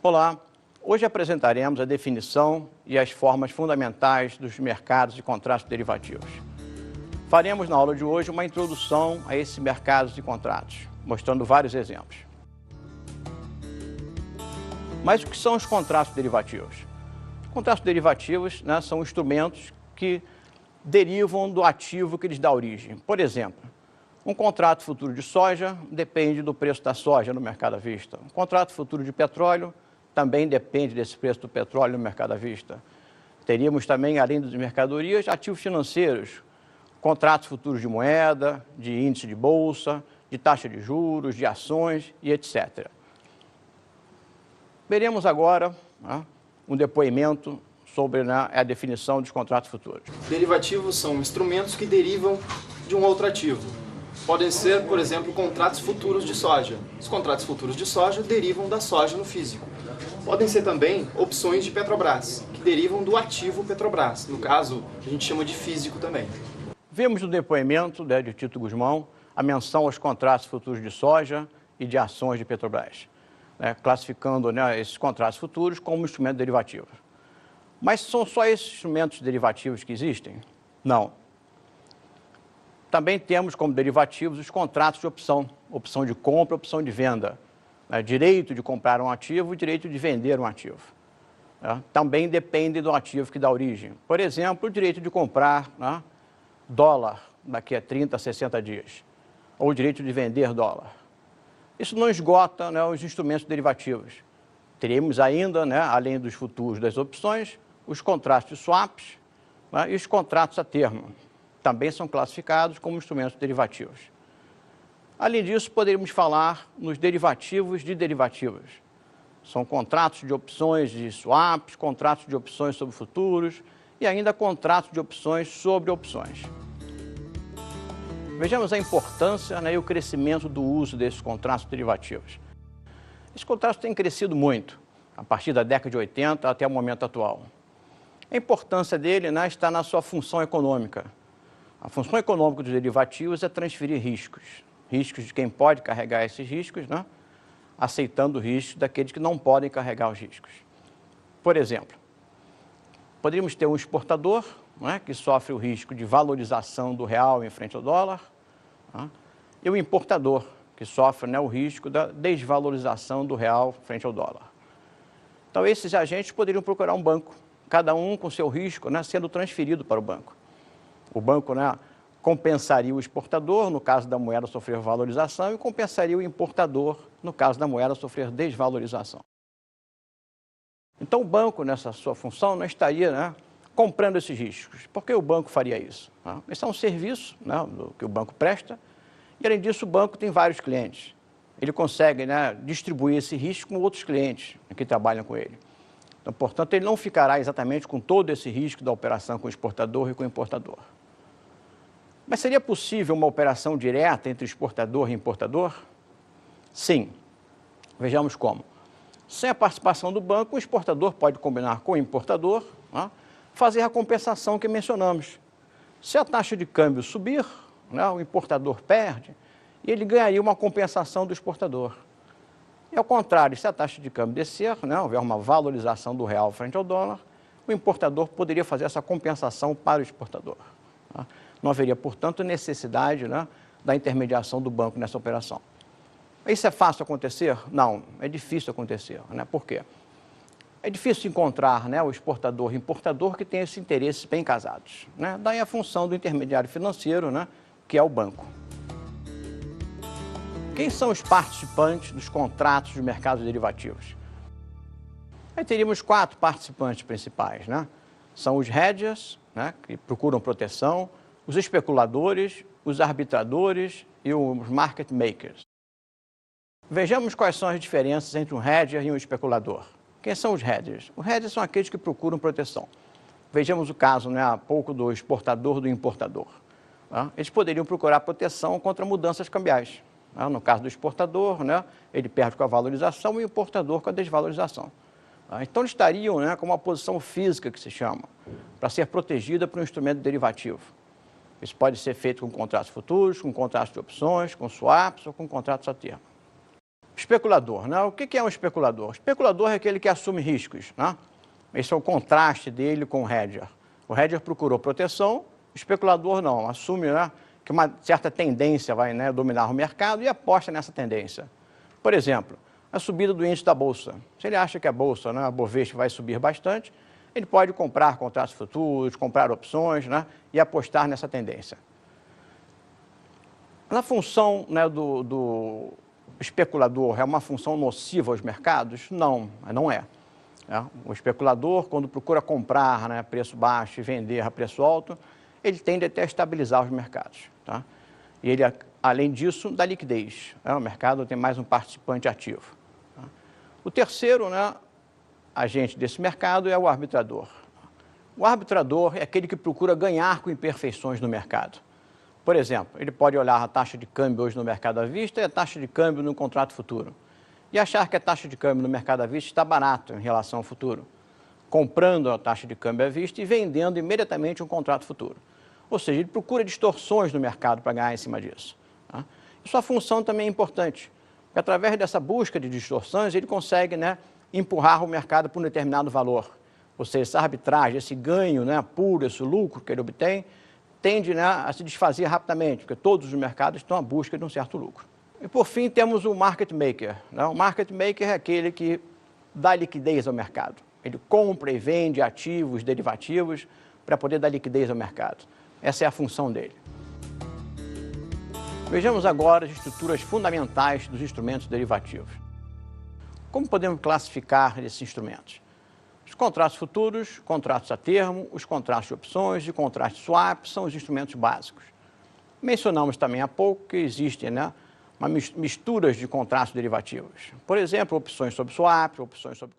Olá, hoje apresentaremos a definição e as formas fundamentais dos mercados de contratos derivativos. Faremos na aula de hoje uma introdução a esses mercados de contratos, mostrando vários exemplos. Mas o que são os contratos derivativos? Os contratos derivativos, são instrumentos que derivam do ativo que lhes dá origem. Por exemplo, um contrato futuro de soja depende do preço da soja no mercado à vista. Um contrato futuro de petróleo também depende desse preço do petróleo no mercado à vista. Teríamos também, além das mercadorias, ativos financeiros, contratos futuros de moeda, de índice de bolsa, de taxa de juros, de ações e etc. Veremos agora um depoimento sobre a definição dos contratos futuros. Derivativos são instrumentos que derivam de um outro ativo. Podem ser, por exemplo, contratos futuros de soja. Os contratos futuros de soja derivam da soja no físico. Podem ser também opções de Petrobras, que derivam do ativo Petrobras. No caso, a gente chama de físico também. Vemos no depoimento de Tito Guzmão a menção aos contratos futuros de soja e de ações de Petrobras, classificando esses contratos futuros como instrumentos derivativos. Mas são só esses instrumentos derivativos que existem? Não. Também temos como derivativos os contratos de opção, opção de compra, opção de venda, direito de comprar um ativo e direito de vender um ativo. Também depende do ativo que dá origem. Por exemplo, o direito de comprar dólar daqui a 30, 60 dias, ou o direito de vender dólar. Isso não esgota os instrumentos derivativos. Teremos ainda, além dos futuros das opções, os contratos de swaps e os contratos a termo. Também são classificados como instrumentos derivativos. Além disso, poderíamos falar nos derivativos de derivativos. São contratos de opções de swaps, contratos de opções sobre futuros e ainda contratos de opções sobre opções. Vejamos a importância e o crescimento do uso desses contratos derivativos. Esses contratos têm crescido muito, a partir da década de 80 até o momento atual. A importância dele está na sua função econômica. A função econômica dos derivativos é transferir riscos. Riscos de quem pode carregar esses riscos, aceitando riscos daqueles que não podem carregar os riscos. Por exemplo, poderíamos ter um exportador que sofre o risco de valorização do real em frente ao dólar, e o importador, que sofre o risco da desvalorização do real frente ao dólar. Então, esses agentes poderiam procurar um banco, cada um com seu risco sendo transferido para o banco. O banco compensaria o exportador, no caso da moeda sofrer valorização, e compensaria o importador, no caso da moeda sofrer desvalorização. Então, o banco, nessa sua função, não estaria comprando esses riscos. Por que o banco faria isso? Esse é um serviço que o banco presta, e, além disso, o banco tem vários clientes. Ele consegue distribuir esse risco com outros clientes que trabalham com ele. Então, portanto, ele não ficará exatamente com todo esse risco da operação com o exportador e com o importador. Mas seria possível uma operação direta entre exportador e importador? Sim. Vejamos como. Sem a participação do banco, o exportador pode combinar com o importador, fazer a compensação que mencionamos. Se a taxa de câmbio subir, o importador perde e ele ganharia uma compensação do exportador. E ao contrário, se a taxa de câmbio descer, houver uma valorização do real frente ao dólar, o importador poderia fazer essa compensação para o exportador. Não haveria, portanto, necessidade da intermediação do banco nessa operação. Isso é fácil acontecer? Não, é difícil acontecer. Por quê? É difícil encontrar o exportador e importador que tenham esses interesses bem casados. Daí a função do intermediário financeiro, que é o banco. Quem são os participantes dos contratos de mercados derivativos? Aí teríamos 4 participantes principais. São os hedgers, que procuram proteção, os especuladores, os arbitradores e os market makers. Vejamos quais são as diferenças entre um hedger e um especulador. Quem são os hedgers? Os hedgers são aqueles que procuram proteção. Vejamos o caso, há pouco, do exportador e do importador. Eles poderiam procurar proteção contra mudanças cambiais. No caso do exportador, ele perde com a valorização e o importador com a desvalorização. Então, eles estariam com uma posição física, que se chama, para ser protegida por um instrumento derivativo. Isso pode ser feito com contratos futuros, com contratos de opções, com swaps ou com contratos a termo. Especulador, né? O que é um especulador? O especulador é aquele que assume riscos, né? Esse é o contraste dele com o hedger. O hedger procurou proteção, o especulador não, assume, né, que uma certa tendência vai, né, dominar o mercado e aposta nessa tendência. Por exemplo, a subida do índice da Bolsa. Se ele acha que a Bolsa, né, a Bovespa, vai subir bastante, ele pode comprar contratos futuros, comprar opções, né, e apostar nessa tendência. Na função, né, do especulador, é uma função nociva aos mercados? Não, não é. O especulador, quando procura comprar, né, a preço baixo e vender a preço alto, ele tende até a estabilizar os mercados. Tá? E ele, além disso, dá liquidez. O mercado tem mais um participante ativo. Tá? O terceiro, né, agente desse mercado é o arbitrador. O arbitrador é aquele que procura ganhar com imperfeições no mercado. Por exemplo, ele pode olhar a taxa de câmbio hoje no mercado à vista e a taxa de câmbio no contrato futuro. E achar que a taxa de câmbio no mercado à vista está barata em relação ao futuro, comprando a taxa de câmbio à vista e vendendo imediatamente um contrato futuro. Ou seja, ele procura distorções no mercado para ganhar em cima disso. Tá? E sua função também é importante, porque através dessa busca de distorções, ele consegue, né, empurrar o mercado para um determinado valor. Ou seja, essa arbitragem, esse ganho, né, puro, esse lucro que ele obtém, tende, né, a se desfazer rapidamente, porque todos os mercados estão à busca de um certo lucro. E, por fim, temos o market maker. Né? O market maker é aquele que dá liquidez ao mercado. Ele compra e vende ativos, derivativos, para poder dar liquidez ao mercado. Essa é a função dele. Vejamos agora as estruturas fundamentais dos instrumentos derivativos. Como podemos classificar esses instrumentos? Os contratos futuros, contratos a termo, os contratos de opções e contratos de swap são os instrumentos básicos. Mencionamos também há pouco que existem, né, misturas de contratos derivativos. Por exemplo, opções sobre swap, opções sobre